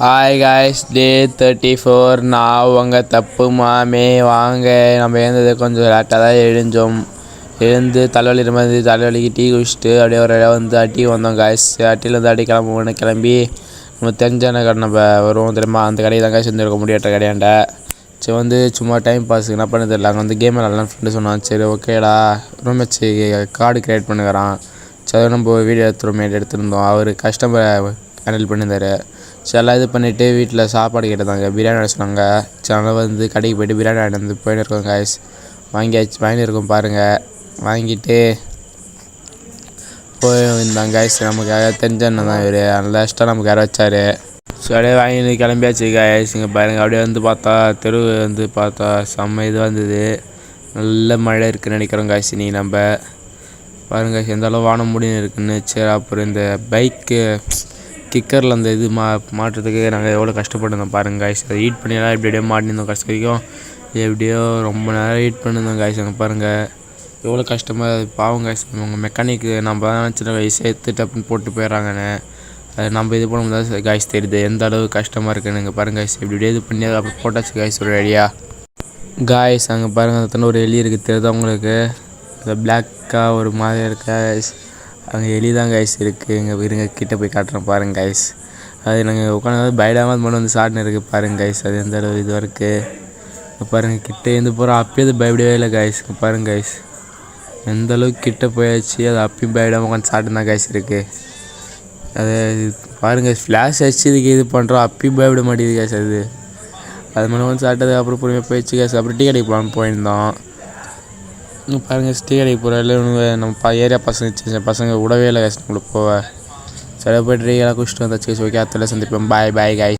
Hi guys, டே 34. நான் உங்கள் தப்பு மாமே. வாங்க, நம்ம எழுந்தது கொஞ்சம் லேட்டாக தான் எழுந்து தலைவலி தலைவலிக்கு டீ குடிச்சிட்டு அப்படியே ஒரு இடம் வந்து அட்டி வந்தோம் காய்ஸ். அட்டிலேருந்து அடி கிளம்பி நம்ம தெரிஞ்சான கடை நம்ம வருவோம் தெரியுமா, அந்த கடையை தான் காய்ஸ் இருக்க முடியாட்ட கடையாண்ட. சரி வந்து சும்மா டைம் பாஸுக்கு என்ன பண்ண தெரியல, அங்கே வந்து கேம் விளாட்லான்னு ஃப்ரெண்டு சொன்னான். சரி ஓகேடா, ரூம் வச்சு கார்டு க்ரியேட் பண்ணுறான். சரி நம்ம வீடியோ எடுத்துருந்தோம். அவர் கஸ்டமரை ஹேண்டில் பண்ணியிருந்தார். சரி எல்லாம் இது பண்ணிவிட்டு வீட்டில் சாப்பாடு கேட்டதாங்க, பிரியாணி அடிச்சு சொன்னாங்க. சரி அதனால் வந்து கடைக்கு போய்ட்டு பிரியாணி வாங்கிட்டு வந்து போயின்னு இருக்கோம் காய்ஸ். வாங்கியிருக்கோம் பாருங்கள். வாங்கிட்டு போயிருந்தாங்க காய்ஸ். நமக்கு தெரிஞ்ச தான் இவர், அதனால் எக்ஸ்ட்ரா நமக்கு யாரை வச்சார். ஸோ அப்படியே வாங்கி கிளம்பியாச்சு காய்ஸ். இங்கே பாருங்கள், அப்படியே வந்து பார்த்தா தெரு வந்து பார்த்தா செம்ம இது வந்தது. நல்ல மழை இருக்குதுன்னு நினைக்கிறோம் காய்ஸ். நீ நம்ம பாருங்கள் எந்த அளவு வானம் முடின்னு இருக்குன்னு. சரி அப்புறம் இந்த பைக்கு கிக்கரில் அந்த இது மாட்டுறதுக்கு நாங்கள் எவ்வளோ கஷ்டப்பட்டுருந்தோம் பாருங்கள் காய்ஸ். அதை ஹீட் பண்ணியெல்லாம் எப்படியோ மாட்டிருந்தோம் கஷ்டம் வரைக்கும். எப்படியோ ரொம்ப நேரம் ஹீட் பண்ணியிருந்தோம் காய்ஸ். அங்கே பாருங்கள் எவ்வளோ கஷ்டமாக பாவம் காய்ஸ். உங்கள் மெக்கானிக்கு நம்ம தான் நினச்சிட்டு காய்ஸ் சேர்த்துட்டு அப்படின்னு போட்டு போயிடறாங்கன்னு. அது நம்ம இது பண்ணும்போது தான் காய்ஸ் தெரியுது எந்த அளவு கஷ்டமாக இருக்குன்னு. இங்கே பாருங்கள் காய்ஸ் எப்படியோ இது பண்ணி அப்புறம் போட்டாச்சு காய்ஸ் ஒரு ஐடியா. காய்ஸ் அங்கே பாருங்கள் அந்த ஒரு எலி இருக்குது தெரியுது அவங்களுக்கு, இந்த பிளாக்காக ஒரு மாதிரி இருக்கா காய்ஸ். அங்கே எலி தான் காய்ஸ் இருக்குது. இங்கே இருங்க கிட்டே போய் காட்டுறோம் பாருங்கள் காய்ஸ். அது நாங்கள் உட்காந்து பயடாமல் அது மட்டும் வந்து சாட்டின்னு இருக்குது பாருங்கள் காய்ஸ். அது எந்த அளவு இது இருக்குது பாருங்கள். கிட்டே இருந்து போகிறோம், அப்பயே அது பயப்படவே இல்லை காய்ஸ். பாருங்கள் காய்ஸ் எந்த அளவுக்கு கிட்டே போயாச்சு. அது அப்பயும் பயடாமல் உட்காந்து சாட்டுன்னு தான் காய்ஸ் இருக்குது. அது பாருங்கள் ஃப்ளாஷ் அடிச்சு இதுக்கு இது பண்ணுறோம், அப்பயும் பயப்பட மாட்டேங்குது காய்ஸ். அது மாதிரி வந்து சாப்பிட்டது அப்புறம் பொறுமையாக போயிடுச்சு காய்ஸ். அப்புறம் டீ கடைக்கு போகலான்னு போயிருந்தோம். பாருங்கள் டீ கடைக்கு போகிற நம்ம ஏரியா பசங்க விடவே இல்லை காய்ஸ் நம்மளுக்கு போக. சரி போய்ட்டு டீ எல்லாம் குடிச்சிட்டு வந்தாச்சு. ஓகே, அதில் சந்திப்போம். Bye guys.